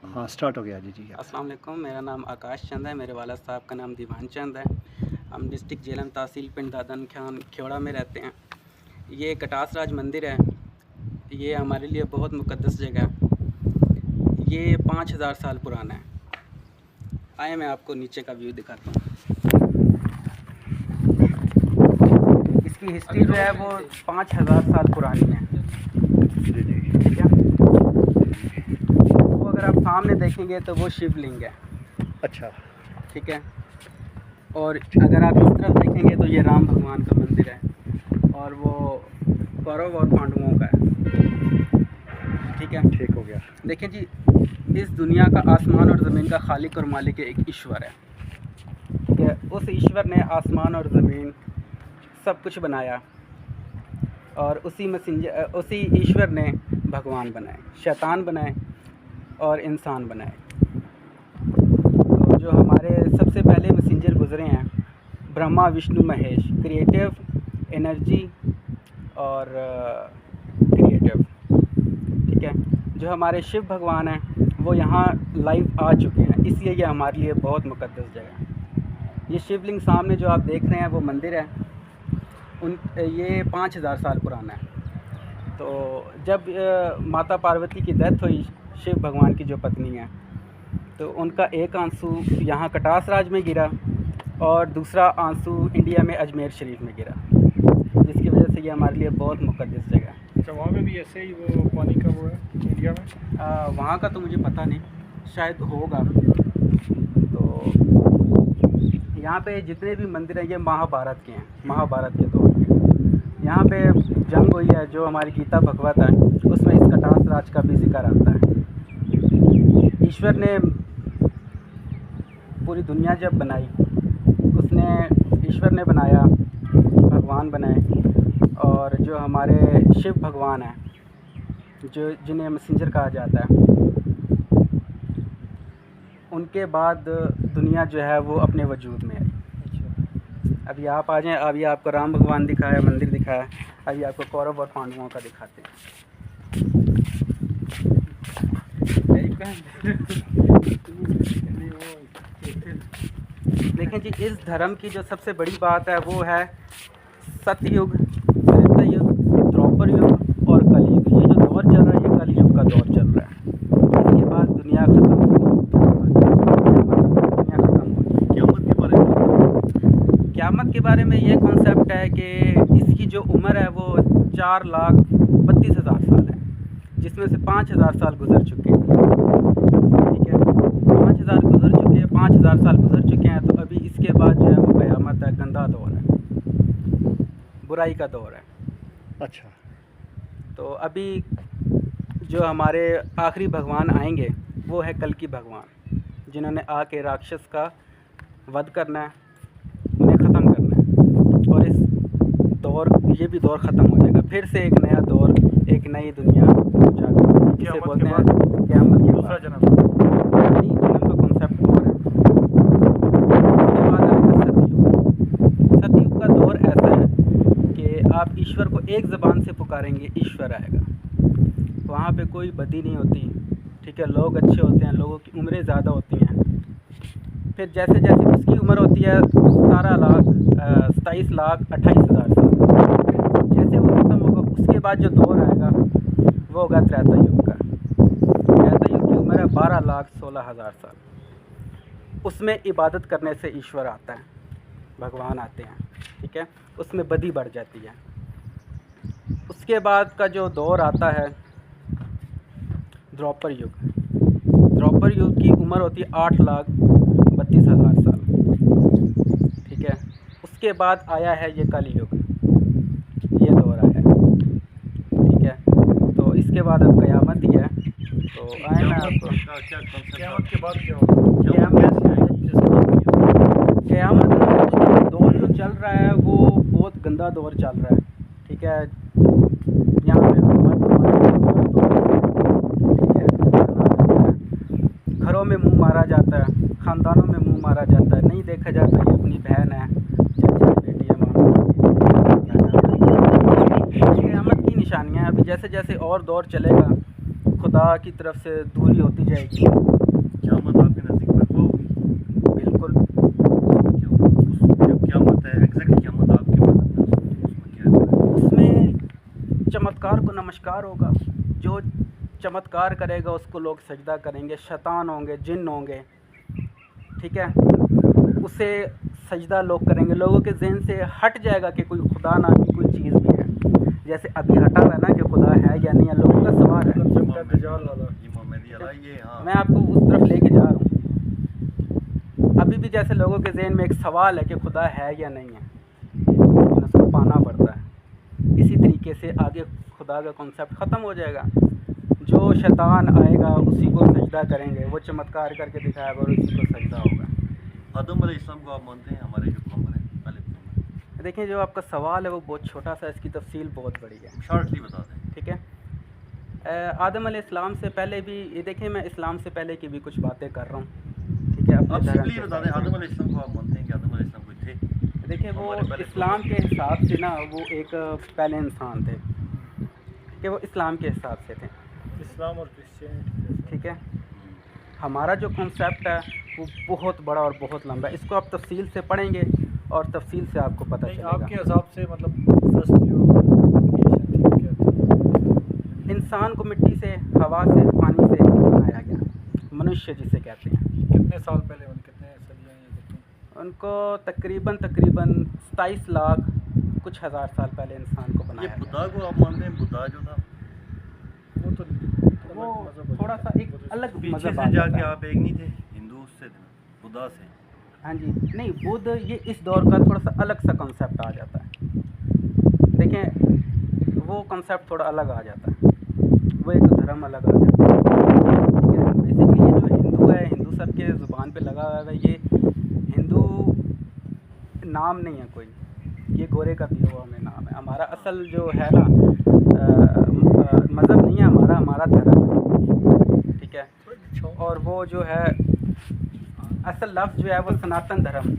हाँ, स्टार्ट हो गया जी, जी। अस्सलाम वालेकुम, मेरा नाम आकाश चंद है। मेरे वालिद साहब का नाम दीवान चंद है। हम डिस्ट्रिक्ट झेलम तहसील पिंड दादन खान खेवड़ा में रहते हैं। ये कटास राज मंदिर है। ये हमारे लिए बहुत मुक़द्दस जगह है। ये 5000 साल पुराना है। आए मैं आपको नीचे का व्यू दिखाता हूँ। इसकी हिस्ट्री जो है वो 5000 साल पुरानी है। जी, जी। ठीक है, वो अगर आप सामने देखेंगे तो वो शिवलिंग है। अच्छा। ठीक है, और अगर आप इस तरफ देखेंगे तो ये राम भगवान का मंदिर है और वो कौरव और पांडवों का है। ठीक है, ठीक हो गया। देखिए जी, इस दुनिया का आसमान और ज़मीन का खालिक और मालिक एक ईश्वर है। ठीक है, उस ईश्वर ने आसमान और ज़मीन सब कुछ बनाया और उसी ईश्वर ने भगवान बनाए, शैतान बनाए और इंसान बनाए। तो जो हमारे सबसे पहले मैसेंजर गुज़रे हैं, ब्रह्मा विष्णु महेश, क्रिएटिव एनर्जी और क्रिएटिव। ठीक है, जो हमारे शिव भगवान हैं वो यहाँ लाइव आ चुके हैं, इसलिए ये हमारे लिए बहुत मुक़द्दस जगह है। ये शिवलिंग सामने जो आप देख रहे हैं वो मंदिर है, ये 5000 साल पुराना है। तो जब माता पार्वती की डेथ हुई, शिव भगवान की जो पत्नी है, तो उनका एक आंसू यहाँ कटास राज में गिरा और दूसरा आंसू इंडिया में अजमेर शरीफ में गिरा, जिसकी वजह से ये हमारे लिए बहुत मुक़द्दस जगह है। अच्छा, वहाँ में भी ऐसे ही वो पानी का वो है इंडिया में? वहाँ का तो मुझे पता नहीं, शायद होगा। तो यहाँ पे जितने भी मंदिर हैं ये महाभारत के हैं, महाभारत के दौर के। यहाँ पे जंग हुई है, जो हमारी गीता भगवत है उसमें इस कटास राज का भी जिक्र आता है। ईश्वर ने पूरी दुनिया जब बनाई, ईश्वर ने बनाया, भगवान बनाए, और जो हमारे शिव भगवान हैं, जो जिन्हें मैसेंजर कहा जाता है, उनके बाद दुनिया जो है वो अपने वजूद में आई। अभी आप आ जाएं, अभी आपको राम भगवान दिखाया, मंदिर दिखाया, अभी आपको कौरव और पांडवों का दिखाते हैं। देखें जी, इस धर्म की जो सबसे बड़ी बात है वो है सतयुग, त्रेता युग, द्वापर युग और कलयुग। ये जो दौर चल रहा है ये कलयुग का दौर चल रहा है। इसके बाद दुनिया ख़त्म होगी। क़यामत के बारे में ये कॉन्सेप्ट है कि इसकी जो उम्र है वो 4,32,000 साल है, जिसमें से 5000 साल गुजर चुके हैं। ठीक है, 5000 गुजर चुके हैं, 5000 साल गुजर चुके हैं। तो अभी इसके बाद जो है वो क़यामत है, गंदा दौर है, बुराई का दौर है। अच्छा। तो अभी जो हमारे आखिरी भगवान आएंगे वो है कल्कि भगवान, जिन्होंने आके राक्षस का वध करना है, उन्हें ख़त्म करना है, और इस दौर, ये भी दौर ख़त्म हो जाएगा। फिर से एक नया दौर, एक नई दुनिया जाएगी, जिसे बोलते हैं क़यामत के बाद जन्म। नई जन्म का कॉन्सेप्ट और है। उसके बाद आएगा सतयुग। सतयुग का दौर ऐसा है कि आप ईश्वर को एक ज़बान से पुकारेंगे, ईश्वर आएगा। वहाँ पे कोई बदी नहीं होती। ठीक है, लोग अच्छे होते हैं, लोगों की उम्रें ज़्यादा होती हैं। फिर जैसे जैसे उसकी उम्र होती है 27,28,28,000 साल, जैसे वो ख़त्म होगा उसके बाद जो दौर आएगा वो होगा त्रेता युग का। त्रेता युग की उम्र है 12,16,000 साल। उसमें इबादत करने से ईश्वर आता है, भगवान आते हैं। ठीक है, उसमें बदी बढ़ जाती है। उसके बाद का जो दौर आता है द्वापर युग। द्वापर युग की उम्र होती है 8,32,000 साल। ठीक है, उसके बाद आया है ये कलयुग, ये दौर आया है। ठीक है, तो इसके बाद अब क़यामत ही है। तो आए मैं आपको क़यामत के बाद क्या होगा? क़यामत दौर जो चल रहा है वो बहुत गंदा दौर चल रहा है। ठीक है, यहाँ पे घरों में मुंह मारा जाता है, ख़ानदानों में मुंह मारा जाता है, नहीं देखा जाता ये अपनी बहन है, चाचा बेटी है, मामा। क़यामत की निशानियाँ अभी जैसे जैसे और दौर चलेगा, खुदा की तरफ से दूरी होती जाएगी। क़यामत आपके नज़दीक बर्पा होगी? बिल्कुल। उसमें क्या होगा? जो क़यामत है, एग्जैक्ट क़यामत आपके मतलब उसमें क्या है? उसमें चमत्कार को नमस्कार होगा। जो चमत्कार करेगा उसको लोग सजदा करेंगे, शैतान होंगे, जिन होंगे, ठीक है, उसे सजदा लोग करेंगे। लोगों के ज़हन से हट जाएगा कि कोई खुदा नाम की कोई चीज़ भी है। जैसे अभी हटा हुआ है ना कि खुदा है या नहीं है, लोगों का सवाल है। इमाम मेहदी अलैहि, ये हाँ मैं आपको उस तरफ लेके जा रहा हूँ। अभी भी जैसे लोगों के ज़हन में एक सवाल है कि खुदा है या नहीं है, लेकिन उसको पाना पड़ता है। इसी तरीके से आगे खुदा का कॉन्सेप्ट ख़त्म हो जाएगा। जो शैतान आएगा उसी को सजदा करेंगे, वो चमत्कार करके दिखाएगा और उसी को सजदा होगा। आदम अलैहिस्सलाम को आप मानते हैं हमारे जो पैगंबर हैं, पहले पैगंबर? देखिए, जो आपका सवाल है वो बहुत छोटा सा, इसकी तफसील बहुत बड़ी है। शॉर्टली बता दें। ठीक है, आदम अलैहिस्सलाम से पहले भी, ये देखिए मैं इस्लाम से पहले की भी कुछ बातें कर रहा हूँ। ठीक है, आप अपने धर्म सिंपली के बता दें, हिसाब आदम अलैहिस्सलाम को आप मानते हैं कि आदम अलैहिस्सलाम कोई थे? से। देखिए, वो हमारे पहले इस्लाम के हिसाब से ना वो एक पहले इंसान थे कि वो इस्लाम के हिसाब से थे। इस्लाम और क्रिश्चियनिटी। ठीक है, हमारा जो कॉन्सेप्ट है वो बहुत बड़ा और बहुत लंबा है। इसको आप तफसील से पढ़ेंगे और तफसील से आपको पता नहीं, चलेगा। आपके हिसाब से मतलब फर्स्ट जो क्रिएशन थी वो क्या थी? इंसान को मिट्टी से, हवा से, पानी से बनाया गया, मनुष्य जिसे कहते हैं। कितने साल पहले, कितने सदियाँ ये कितने? उनको तकरीबन 27 लाख कुछ हज़ार साल पहले इंसान को ये बनाया गया। बुद्धा को आप मानते हैं? बुद्धा जो था वो तो वो मज़हब हो थोड़ा सा जाता है। एक अलग पीछे मज़हब से आ जाता जाके है। आप एक नहीं थे, हिंदू उससे थे ना, बुद्धा से। हाँ जी, नहीं, बुद्ध ये इस दौर का थोड़ा सा अलग सा कॉन्सेप्ट आ जाता है। देखें, वो कॉन्सेप्ट थोड़ा अलग आ जाता है, वो एक धर्म अलग आ जाता है। ठीक है, बेसिकली ये जो हिंदू है, हिंदू सबके ज़ुबान पे लगा हुआ है, ये हिंदू नाम नहीं है कोई, ये गोरे का दिया हुआ हमें नाम है। हमारा असल जो है ना मज़हब नहीं है हमारा, हमारा धर्म है। ठीक है, और वो जो है असल लफ्ज़ जो है वो सनातन धर्म।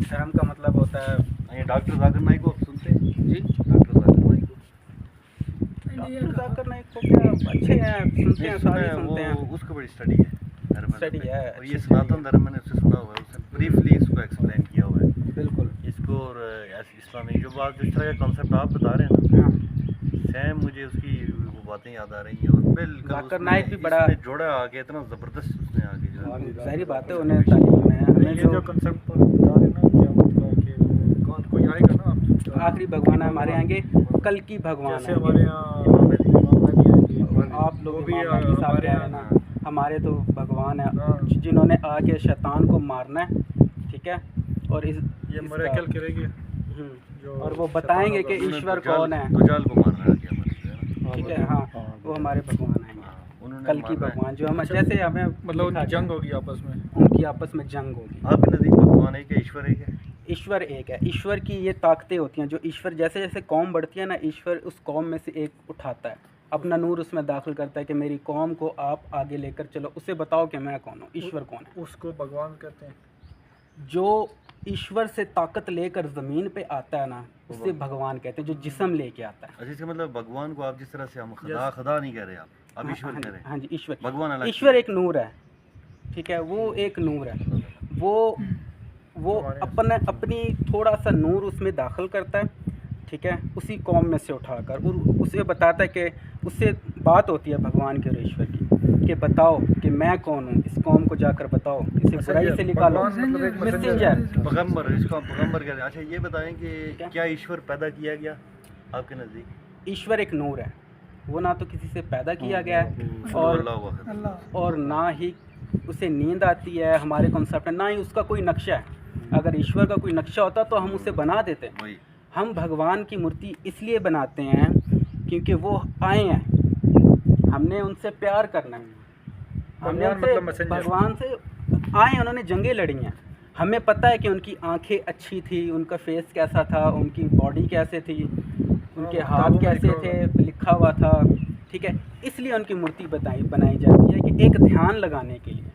धर्म का मतलब होता है, ये डॉक्टर जाकिर नाइक को आप सुनते हैं? जी, डॉक्टर जाकिर नाइक को डॉक्टर जाकिर नाइक को क्या अच्छे हैं, सुनते हैं, सारे सुनते हैं। उसको बड़ी स्टडी है धर्म स्टडी पे। है, और ये अच्छी सनातन धर्म मैंने उससे सुना हुआ है, उसने ब्रीफली इसको एक्सप्लेन किया हुआ है बिल्कुल। इसको। और ऐसे इस्लामिक जो बात, जिस तरह का कॉन्सेप्ट आप बता रहे हैं ना, हाँ, सेम मुझे उसकी वो बातें याद आ रही हैं। और बिल्कुल जाकिर उसने- नाइक भी बड़ा- इसने जोड़ा आगे, इतना ज़बरदस्त उसने आगे जो है। ज़ाहिर बात है, उन्हें तालीम है। हमें ये जो कंसेप्ट बता रहे ना क़यामत का कि कौन कोई आएगा ना, आप आखिरी भगवान है हमारे आएंगे, कल की भगवान जैसे है। हमारे यहाँ इमाम मेहदी आएंगे, आप लोग वो भी इमाम मेहदी साहब हमारे कह रहे हैं ना, हमारे तो भगवान है हाँ। जिन्होंने आके शैतान को मारना है। ठीक है, और ये इसका- मरेकल करेगी हम्म, जो और वो बताएंगे कि शैतान ईश्वर दुजाल- कौन है। दुजाल को मारना है आगे हमारे जो है ना। ठीक है, हाँ, वो हमारे भगवान आएंगे, हाँ, उन्होंने कल की मारना है। भगवान जो हम अच्छा, जैसे हमें मतलब लिखा उनकी है, जंग होगी आपस में। उनकी आपस में जंग होगी। आपके नज़दीक भगवान एक है, ईश्वर एक है? ईश्वर एक है। ईश्वर की ये ताकतें होती हैं जो ईश्वर, जैसे जैसे कौम बढ़ती है ना, ईश्वर उस कौम में से एक उठाता है, अपना नूर उसमें दाखिल करता है कि मेरी कौम को आप आगे लेकर चलो, उसे बताओ कि मैं कौन हूँ, ईश्वर कौन है। उसको भगवान कहते हैं। जो ईश्वर से ताकत लेकर ज़मीन पे आता है ना, उसे भगवान कहते हैं, जो जिस्म लेके आता है। अच्छा, इसका मतलब भगवान को आप जिस तरह से हम खुदा Yes. खुदा नहीं कह रहे, आप हाँ, ईश्वर हाँ कह जी, रहे हैं। हाँ जी, ईश्वर। भगवान अलग ईश्वर चीज़ एक नूर है। ठीक है, वो एक नूर है। है। वो अपने अपनी थोड़ा सा नूर उसमें दाखिल करता है। ठीक है, उसी कौम में से उठाकर, और उसे बताता है कि उससे बात होती है भगवान के और ईश्वर की कि बताओ कि मैं कौन हूँ, इस कौम को जाकर बताओ, इसे अच्छा, बुराई ये से निकालो। भगवान मतलब एक मैसेंजर। पैगंबर, इसको पैगंबर कहते हैं। अच्छा, ये बताएं कि क्या? क्या ईश्वर पैदा किया गया आपके नज़दीक? ईश्वर एक नूर है, वो ना तो किसी से पैदा किया गया है और और ना ही उसे नींद आती है, हमारे कॉन्सेप्ट है, ना ही उसका कोई नक्शा है। अगर ईश्वर का कोई नक्शा होता तो हम उसे बना देते। वही हम भगवान की मूर्ति इसलिए बनाते हैं क्योंकि वो आए हैं, हमने उनसे प्यार करना है, हमने भगवान उनसे मतलब मैसेंजर। भगवान से आए, उन्होंने जंगें लड़ी हैं। हमें पता है कि उनकी आंखें अच्छी थी, उनका फेस कैसा था, उनकी बॉडी कैसे थी, उनके हाँ, हाथ किताबों में कैसे लिखा थे, लिखा हुआ था। ठीक है, इसलिए उनकी मूर्ति बनाई जाती है कि एक ध्यान लगाने के लिए।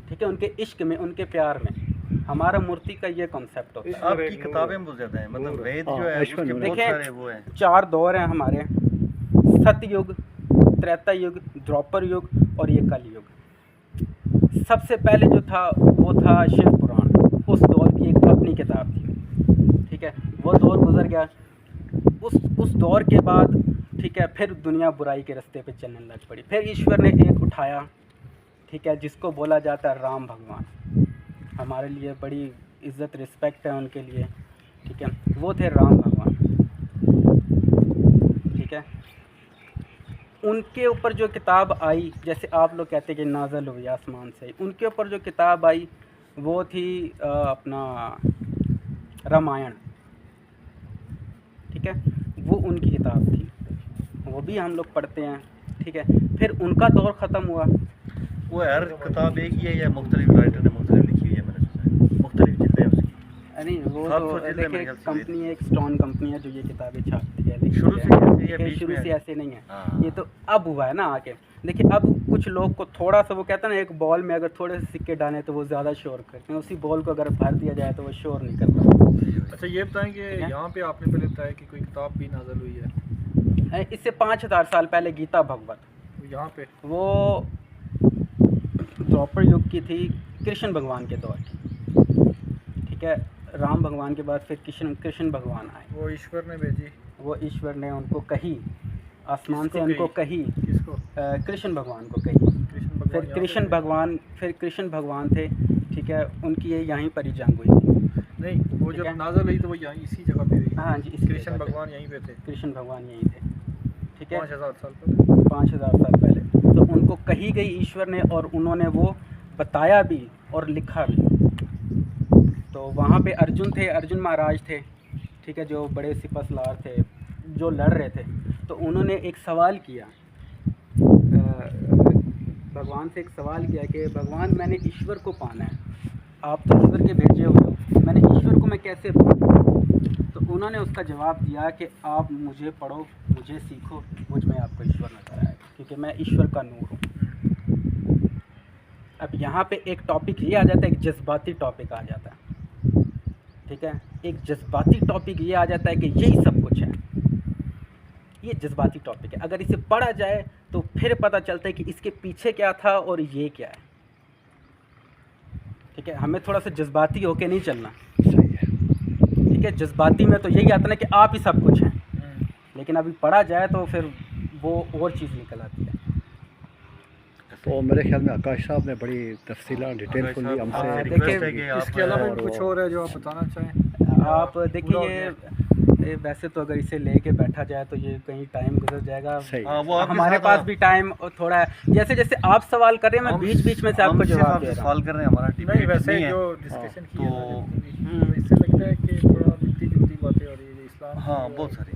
ठीक है, उनके इश्क में, उनके प्यार में। हमारा मूर्ति का ये कॉन्सेप्ट होता है। आपकी किताबें बहुत ज़्यादा हैं, मतलब वेद जो है उसके बहुत देखें, सारे वो हैं। 4 दौर हैं हमारे, सतयुग, त्रेता युग, द्वापर युग और ये कलयुग। सबसे पहले जो था वो था शिव पुराण, उस दौर की एक अपनी किताब थी, ठीक है। वो दौर गुजर गया, उस दौर के बाद, ठीक है, फिर दुनिया बुराई के रास्ते पे चलने लग पड़ी। फिर ईश्वर ने एक उठाया, ठीक है, जिसको बोला जाता है राम भगवान। हमारे लिए बड़ी इज़्ज़त रिस्पेक्ट है उनके लिए, ठीक है। वो थे राम भगवान, ठीक है। उनके ऊपर जो किताब आई, जैसे आप लोग कहते हैं कि नाज़ल हुई आसमान से, उनके ऊपर जो किताब आई वो थी अपना रामायण, ठीक है। वो उनकी किताब थी, वो भी हम लोग पढ़ते हैं, ठीक है। फिर उनका दौर ख़त्म हुआ। वो हर किताब एक ही है या मुख्तलिफ राइटर ने मुख्तलिफ लिखी हुई है? मैंने सुना है मुख्तलिफ जिल्दें हैं उसकी। नहीं, वो सात तो सौ जिल्दें मेरे देखिए ख्याल से कंपनी है, एक स्टोन कंपनी है जो ये किताबें छापती है, लेकिन शुरू से ऐसे या देखिए, बीच शुरू में? से ऐसे नहीं है, हाँ। ये तो अब हुआ है ना आके। देखिए अब कुछ लोग को थोड़ा सा, वो कहते हैं ना, एक बॉल में अगर थोड़े से सिक्के डालें तो वो ज़्यादा शोर करते हैं, उसी बॉल को अगर भर दिया जाए तो वो शोर नहीं करता। अच्छा ये बताएं कि है? यहाँ पे आपने पहले बताया कि कोई किताब भी नाज़ल हुई है इससे 5000 साल पहले गीता भगवत, यहाँ पे। वो द्वापर युग की थी, कृष्ण भगवान के दौर की, ठीक है। राम भगवान के बाद फिर कृष्ण भगवान आए। वो ईश्वर ने भेजी, वो ईश्वर ने उनको कही, आसमान से किसको उनको कही? कही, किसको? कृष्ण भगवान को कही। कृष्ण भगवान फिर कृष्ण भगवान थे, ठीक है। उनकी ये यहीं पर ही जंग हुई थी। नहीं, वो ठीक जब है। नाज़ल हुई तो वो यहीं इसी जगह पे हुई। हाँ जी, इसी कृष्ण जगह पे। भगवान यहीं पे थे कृष्ण भगवान यहीं थे, ठीक है। 5000 साल पहले। 5000 साल पहले तो उनको कही गई ईश्वर ने, और उन्होंने वो बताया भी और लिखा भी। तो वहाँ पे अर्जुन थे, अर्जुन महाराज थे, ठीक है, जो बड़े सिपहसालार थे, जो लड़ रहे थे। तो उन्होंने एक सवाल किया, भगवान से एक सवाल किया कि भगवान, मैंने ईश्वर को पाना है, आप तो ईश्वर के भेजे हुए हो, मैंने ईश्वर को मैं कैसे पाऊँ? तो उन्होंने उसका जवाब दिया कि आप मुझे पढ़ो, मुझे सीखो, मुझ में आपको ईश्वर नजर आएगा, क्योंकि मैं ईश्वर का नूर हूँ। अब यहाँ पे एक टॉपिक ये आ जाता है, एक जज्बाती टॉपिक आ जाता है, ठीक है। एक जज्बाती टॉपिक ये आ जाता है कि यही सब कुछ है, ये जज्बाती टॉपिक है। अगर इसे पढ़ा जाए तो फिर पता चलता है कि इसके पीछे क्या था और ये क्या है, ठीक है। हमें थोड़ा सा जज्बाती होके नहीं चलना, ठीक है। जज्बाती में तो यही आता ना कि आप ही सब कुछ हैं, लेकिन अभी पढ़ा जाए तो फिर वो और चीज़ निकल आती है। तो मेरे ख्याल में आकाश साहब ने बड़ी तफसीलात डिटेलफुली हाँ, हमसे देखिए, इसके अलावा और भी कुछ वो- और है जो आप बताना चाहें? आप देखिए, ये वैसे तो अगर इसे लेके बैठा जाए तो ये कहीं टाइम गुजर जाएगा। सही हाँ, वो आपके हमारे साथ पास भी टाइम थोड़ा है, जैसे जैसे आप सवाल कर रहे हैं, मैं बीच बीच में से आपको जवाब दे रहा हूँ। सवाल कर रहे हैं, हमारा नहीं, डिबेट वैसे नहीं है। जो डिस्कशन की है ना, तो- तो इससे लगता है कि थोड़ा मिलती जुलती बातें हो रही है इस्लाम। हाँ, बहुत सारी।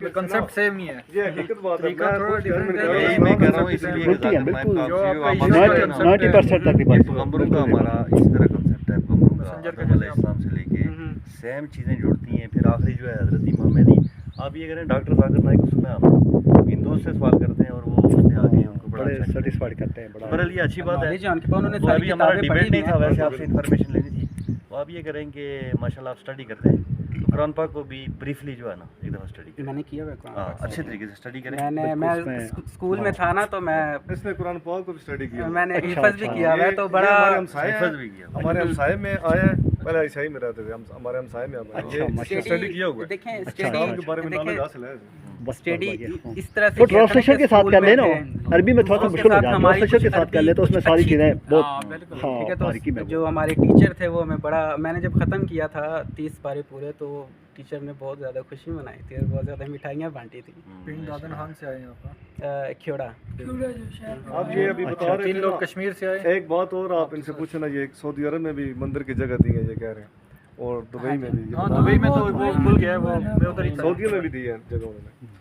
कंसेप्ट सेम ही है, ये हकीकत बात है। तरीका थोड़ा डिफरेंट है। यही मैं कह रहा हूँ, इसलिए बिल्कुल, कि बिल्कुल। मैं जो काफी- आपका आप ईश्वर समझ का रहे हैं ना? concept 90% तक की ये बात पैगम्बरों का हमारा इस तरह कंसेप्ट है, पैगम्बरों का मैसेंजर का आदम जैसे अलैहिस्सलाम से लेके हम्म। सेम चीज़ें जुड़ती हैं। फिर आखिरी जो है हज़रत इमाम मेहदी। आप ये करें, डॉक्टर जाकिर नाइक को सुना है आपने? हिंदुओं से सवाल करते हैं और वो उसने आगे उनको बड़ा बड़े अच्छा सेटिस्फाइड करते हैं, बड़ा बहरहाल ये अच्छी बात है। नॉलेज है उनके पास, उन्होंने तो सारी अभी हमारा किताबें पढ़ी डिबेट नहीं हुई था, हैं। वैसे आपसे इन्फॉर्मेशन लेनी थी। तो आप ये करें कि माशाल्लाह आप स्टडी करते हैं, तो कुरान पाक को भी ब्रीफली जो है ना एक दफ़ा स्टडी करें। मैंने किया हुआ है कुरान हाँ, पाक अच्छे से। तरीके से स्टडी करें। मैं उसमें- स्कूल में था ना, तो मैं इसने कुरान पाक को भी स्टडी किया। मैंने अच्छा, हिफज भी अच्छा। किया हुआ है, तो ये बड़ा हमारे हमसाए हिफज हैं, भी किया। हमारे हमसाए में आया है, पहले ईसाई में रहते थे, हम हमारे हमसाए में आया अच्छा, माशाल्लाह। स्टडी किया हुआ है। देखें, अच्छा, इस्लाम के अच्छा। बारे में नॉलेज देखें, हासिल है। बस स्टडी बढ़िया, हाँ। इस तरह से तो किया था ना ट्रांसलेशन कि के साथ स्कूल कर में लेना, थे। अरबी में थोड़ा सा उसके मुश्किल हो साथ जाता है, हमारी ट्रांसलेशन के कुछ साथ कर ले तो अरबी उसमें कुछ सारी अच्छी चीज़ें थी। बहुत हाँ, बिल्कुल। हाँ ठीक है, बारीकी में तो जो हमारे टीचर थे वो हमें बड़ा, मैंने जब ख़त्म किया था 30 पारे पूरे, तो टीचर ने बहुत ज़्यादा खुशी मनाई थी और बहुत ज़्यादा मिठाइयाँ बांटी थी। पिंड दादन खान से आए यहाँ पर, ख्योड़ा। आप ये अभी बता रहे 3 थे लोग ना, कश्मीर से आए। एक बात और आप इनसे पूछे ना, ये सऊदी अरब में भी मंदिर की जगह दी है, ये कह रहे हैं, और दुबई में भी। हाँ, दुबई में तो वो भूल गया है, वो मैं उधर ही था। सऊदी में भी दी है जगह उन्होंने।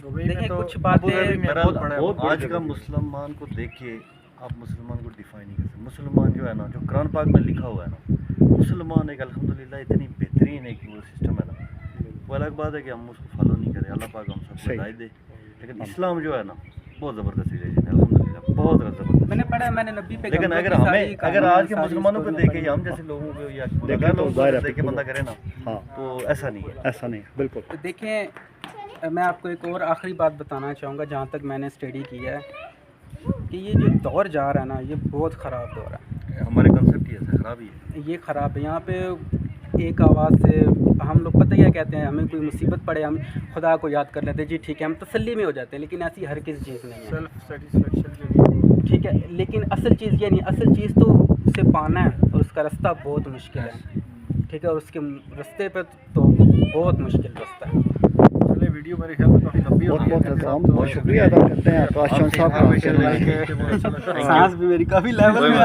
दुबई में देखिए, तो कुछ बातें- अबू धाबी में बहुत बड़ा है। बहुत बड़ी आज का जगह है। मुसलमान को देखिए, आप मुसलमान को डिफाइन नहीं कर सकते। मुसलमान जो है ना, जो कुरान पाक में लिखा हुआ है ना, मुसलमान एक अल्हम्दुलिल्लाह इतनी बेहतरीन एक वो सिस्टम है ना, वो अलग बात है कि हम उसको फॉलो नहीं करें, अल्लाह पाक हम सबको सही। हिदायत दे। लेकिन इस्लाम जो है ना, बहुत ज़बरदस्त रिलीजन है अल्हम्दुलिल्लाह, बहुत ज़बरदस्त। मैंने पढ़ा, मैंने नबी पे लेकिन अगर हमें, अगर आज के मुसलमानों को देखे या हम जैसे लोगों को या देखें गुनहगार तो लोगों जाहिर को है देख के बिल्कुल। बंदा करे ना, हाँ, तो ऐसा नहीं है। ऐसा नहीं, बिल्कुल। देखें, मैं आपको एक और आखिरी बात बताना चाहूँगा, जहाँ तक मैंने स्टडी की है कि ये जो दौर जा रहा है ना, ये बहुत ख़राब दौर है। हमारे कंसेप्ट ही ऐसा ख़राब ही है। ये ख़राब है। यहाँ पे एक आवाज़ से हम लोग पता क्या कहते हैं, हमें कोई मुसीबत पड़े हम खुदा को याद कर लेते हैं, जी ठीक है, हम तसल्ली में हो जाते हैं। लेकिन ऐसी हर किसी चीज़ नहीं है, सेल्फ सेटिस्फेक्शन जो ठीक है। लेकिन असल चीज़ ये नहीं, असल चीज़ तो उसे पाना है और उसका रास्ता बहुत मुश्किल है, ठीक है। और उसके रास्ते पे तो बहुत मुश्किल रास्ता है। चले वीडियो मेरे ख्याल में काफ़ी लंबी हो बहुत गई बहुत हम बहुत शुक्रिया अदा करते हैं आकाश चंद साहब का। सांस भी मेरी काफ़ी लेवल में